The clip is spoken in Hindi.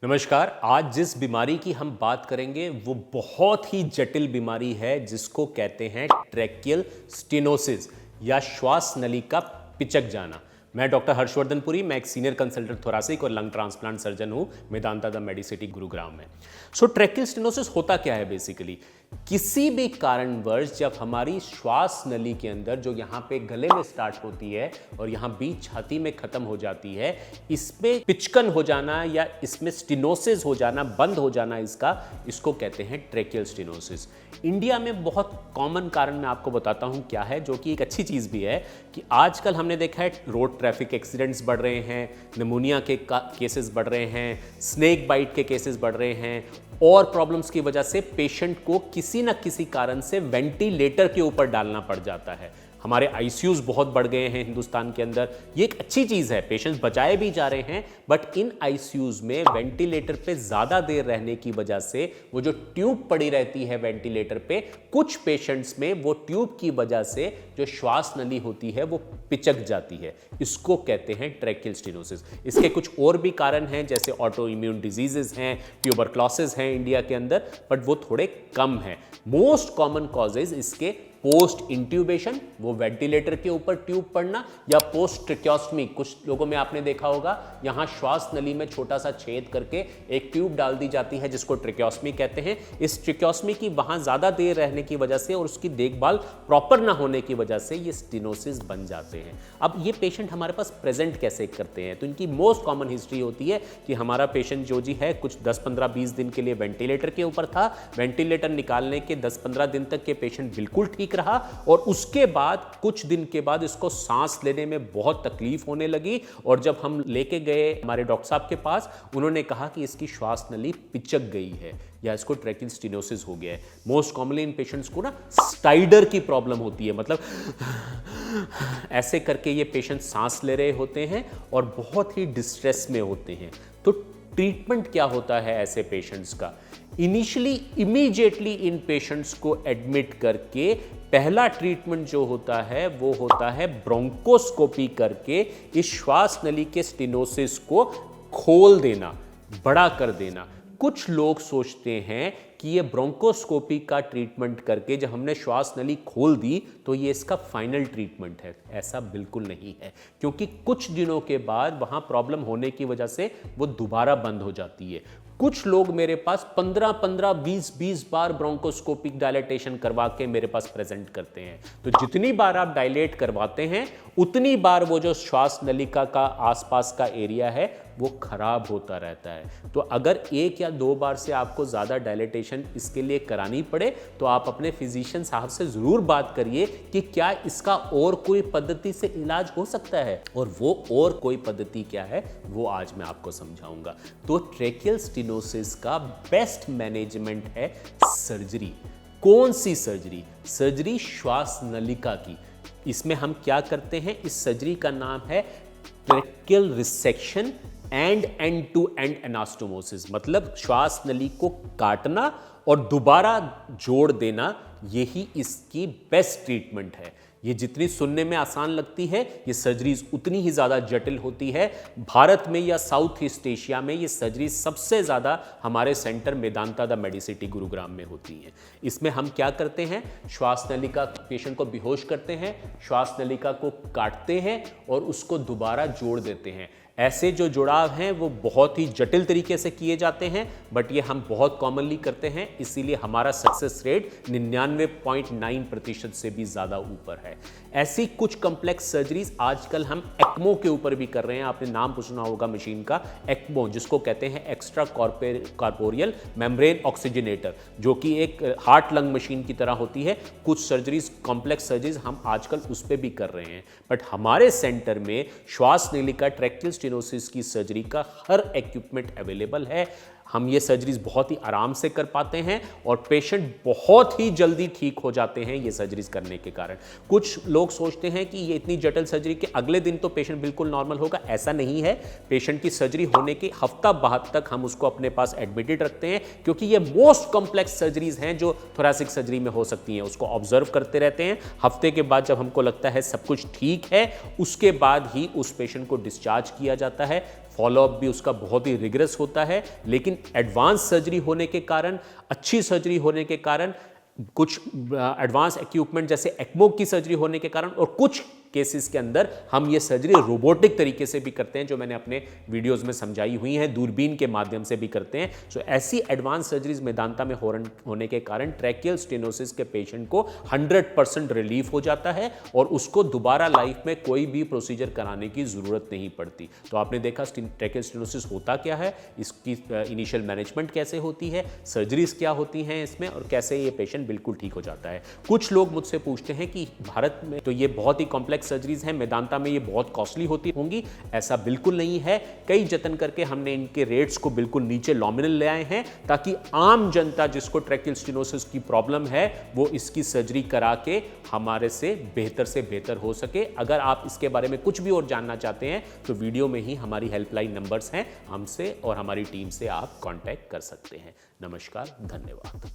नमस्कार। आज जिस बीमारी की हम बात करेंगे वो बहुत ही जटिल बीमारी है जिसको कहते हैं ट्रैकियल स्टेनोसिस या श्वास नली का पिचक जाना। मैं डॉक्टर हर्षवर्धन पुरी, मैं एक सीनियर कंसल्टेंट थोरासिक और लंग ट्रांसप्लांट सर्जन हूँ मेदांता द मेडिसिटी गुरुग्राम में। ट्रैकियल स्टेनोसिस होता क्या है बेसिकली? किसी भी कारणवश जब हमारी श्वास नली के अंदर जो यहाँ पे गले में स्टार्ट होती है और यहाँ बीच छाती में खत्म हो जाती है, इसमें पिचकन हो जाना या इसमें स्टेनोसिस हो जाना, बंद हो जाना इसको कहते हैं ट्रैकियल स्टेनोसिस। इंडिया में बहुत कॉमन कारण मैं आपको बताता हूँ क्या है, जो कि एक अच्छी चीज़ भी है कि आजकल हमने देखा है रोड ट्रैफिक एक्सीडेंट्स बढ़ रहे हैं, निमोनिया के केसेस बढ़ रहे हैं, स्नेक बाइट के केसेस बढ़ रहे हैं और प्रॉब्लम्स की वजह से पेशेंट को किसी न किसी कारण से वेंटिलेटर के ऊपर डालना पड़ जाता है। हमारे आईसीयूज बहुत बढ़ गए हैं हिंदुस्तान के अंदर। ये एक अच्छी चीज़ है, पेशेंट्स बचाए भी जा रहे हैं, बट इन आईसीयूज में वेंटिलेटर पे ज़्यादा देर रहने की वजह से वो जो ट्यूब पड़ी रहती है वेंटिलेटर पे, कुछ पेशेंट्स में वो ट्यूब की वजह से जो श्वास नली होती है वो पिचक जाती है। इसको कहते हैं ट्रैकियल स्टेनोसिस। इसके कुछ और भी कारण हैं, जैसे ऑटो इम्यून डिजीजेस हैं, ट्यूबरक्लोसिस हैं इंडिया के अंदर, बट वो थोड़े कम हैं। मोस्ट कॉमन कॉजेज इसके पोस्ट इंट्यूबेशन, वो वेंटिलेटर के ऊपर ट्यूब पड़ना, या पोस्ट ट्रिक्योस्टमी। कुछ लोगों में आपने देखा होगा यहां श्वास नली में छोटा सा छेद करके एक ट्यूब डाल दी जाती है जिसको ट्रिक्योस्टमी कहते हैं। इस ट्रिक्योस्टमी की वहां ज्यादा देर रहने की वजह से और उसकी देखभाल प्रॉपर ना होने की वजह से ये स्टेनोसिस बन जाते हैं। अब ये पेशेंट हमारे पास प्रेजेंट कैसे करते हैं? तो इनकी मोस्ट कॉमन हिस्ट्री होती है कि हमारा पेशेंट जो जी है कुछ 10, 15, 20 दिन के लिए वेंटिलेटर के ऊपर था। वेंटिलेटर निकालने के 10-15 दिन तक के पेशेंट बिल्कुल ठीक रहा और उसके बाद कुछ दिन के बाद इसको सांस लेने में बहुत तकलीफ होने लगी और जब हम लेके गए हमारे डॉक्टर साहब के पास, उन्होंने कहा कि इसकी श्वास नली पिचक गई है या इसको ट्रैकियल स्टेनोसिस हो गया है। मोस्ट कॉमनली इन पेशेंट्स को ना स्टाइडर की प्रॉब्लम होती है, मतलब ऐसे करके ये पेशेंट सांस ले रहे होते हैं और बहुत ही डिस्ट्रेस में होते हैं। तो ट्रीटमेंट क्या होता है ऐसे पेशेंट्स का? इमीडिएटली इन पेशेंट्स को एडमिट करके पहला ट्रीटमेंट जो होता है वो होता है ब्रोंकोस्कोपी करके इस श्वास नली के स्टेनोसिस को खोल देना, बड़ा कर देना। कुछ लोग सोचते हैं कि ये ब्रोंकोस्कोपी का ट्रीटमेंट करके जब हमने श्वास नली खोल दी तो ये इसका फाइनल ट्रीटमेंट है। ऐसा बिल्कुल नहीं है, क्योंकि कुछ दिनों के बाद वहाँ प्रॉब्लम होने की वजह से वो दोबारा बंद हो जाती है। कुछ लोग मेरे पास 15-15, 20-20 बार ब्रोंकोस्कोपिक डायलेटेशन करवा के मेरे पास प्रेजेंट करते हैं। तो जितनी बार आप डायलेट करवाते हैं उतनी बार वो जो श्वास नलिका का आसपास का एरिया है वो खराब होता रहता है। तो अगर 1 या 2 बार से आपको ज़्यादा डायलेटेशन इसके लिए करानी पड़े तो आप अपने फिजिशियन साहब से ज़रूर बात करिए कि क्या इसका और कोई पद्धति से इलाज हो सकता है, और वो और कोई पद्धति क्या है वो आज मैं आपको समझाऊंगा। तो ट्रैकियल स्टेनोसिस का बेस्ट मैनेजमेंट है सर्जरी। कौन सी सर्जरी? सर्जरी श्वास नलिका की। इसमें हम क्या करते हैं? इस सर्जरी का नाम है tracheal resection and end to end anastomosis, मतलब श्वास नली को काटना और दोबारा जोड़ देना। यही इसकी बेस्ट ट्रीटमेंट है। ये जितनी सुनने में आसान लगती है, ये सर्जरीज उतनी ही ज़्यादा जटिल होती है। भारत में या साउथ ईस्ट एशिया में ये सर्जरी सबसे ज़्यादा हमारे centre Medanta the Medicity Gurugram में होती है। इसमें हम क्या करते हैं? श्वास नलिका, पेशेंट को बेहोश करते हैं, श्वास नलिका को काटते हैं और उसको दोबारा जोड़ देते हैं। ऐसे जो जुड़ाव हैं वो बहुत ही जटिल तरीके से किए जाते हैं, बट ये हम बहुत कॉमनली करते हैं, इसीलिए हमारा सक्सेस रेट 99.9% से भी ज़्यादा ऊपर है। ऐसी कुछ कॉम्प्लेक्स सर्जरीज आजकल हम एक्मो के ऊपर भी कर रहे हैं। आपने नाम सुना होगा मशीन का, एक्मो, जिसको कहते हैं एक्स्ट्रा कॉर्पोरियल मेम्ब्रेन ऑक्सीजनेटर, जो कि एक हार्ट लंग मशीन की तरह होती है। कुछ सर्जरीज, कॉम्प्लेक्स सर्जरीज हम आजकल उस पर भी कर रहे हैं, बट हमारे सेंटर में श्वास नलिका ट्रैकियल स्टेनोसिस की सर्जरी का हर इक्विपमेंट अवेलेबल है। हम ये सर्जरीज बहुत ही आराम से कर पाते हैं और पेशेंट बहुत ही जल्दी ठीक हो जाते हैं ये सर्जरीज करने के कारण। कुछ लोग सोचते हैं कि ये इतनी जटिल सर्जरी के अगले दिन तो पेशेंट बिल्कुल नॉर्मल होगा, ऐसा नहीं है। पेशेंट की सर्जरी होने के हफ्ता बाद तक हम उसको अपने पास एडमिटेड रखते हैं, क्योंकि ये मोस्ट कॉम्प्लेक्स सर्जरीज हैं जो थोरैसिक सर्जरी में हो सकती हैं। उसको ऑब्जर्व करते रहते हैं। हफ्ते के बाद जब हमको लगता है सब कुछ ठीक है, उसके बाद ही उस पेशेंट को डिस्चार्ज किया जाता है। फॉलोअप भी उसका बहुत ही रिगरस होता है। लेकिन एडवांस सर्जरी होने के कारण, अच्छी सर्जरी होने के कारण, कुछ एडवांस इक्विपमेंट जैसे एक्मो की सर्जरी होने के कारण और कुछ केसेस के अंदर हम ये सर्जरी रोबोटिक तरीके से भी करते हैं, जो मैंने अपने वीडियोस में समझाई हुई हैं, दूरबीन के माध्यम से भी करते हैं। सो ऐसी एडवांस सर्जरीज मेदांता में होने के कारण ट्रैकियल स्टेनोसिस के पेशेंट को 100% रिलीफ हो जाता है और उसको दोबारा लाइफ में कोई भी प्रोसीजर कराने की जरूरत नहीं पड़ती। तो आपने देखा ट्रैकियल स्टेनोसिस होता क्या है, इसकी इनिशियल मैनेजमेंट कैसे होती है, सर्जरीज क्या होती हैं इसमें, और कैसे ये पेशेंट बिल्कुल ठीक हो जाता है। कुछ लोग मुझसे पूछते हैं कि भारत में तो ये बहुत ही कॉम्प्लेक्स सर्जरीज हैं, मेदांता में ये बहुत कॉस्टली होती होंगी। ऐसा बिल्कुल नहीं है। कई जतन करके हमने इनके रेट्स को बिल्कुल नीचे नॉमिनल ले आए हैं, ताकि आम जनता जिसको ट्रैकियल स्टेनोसिस की प्रॉब्लम है वो इसकी सर्जरी करा के हमारे से बेहतर हो सके। अगर आप इसके बारे में कुछ भी और जानना चाहते हैं तो वीडियो में ही हमारी हेल्पलाइन नंबर्स हैं, हमसे और हमारी टीम से आप कांटेक्ट कर सकते हैं। नमस्कार, धन्यवाद।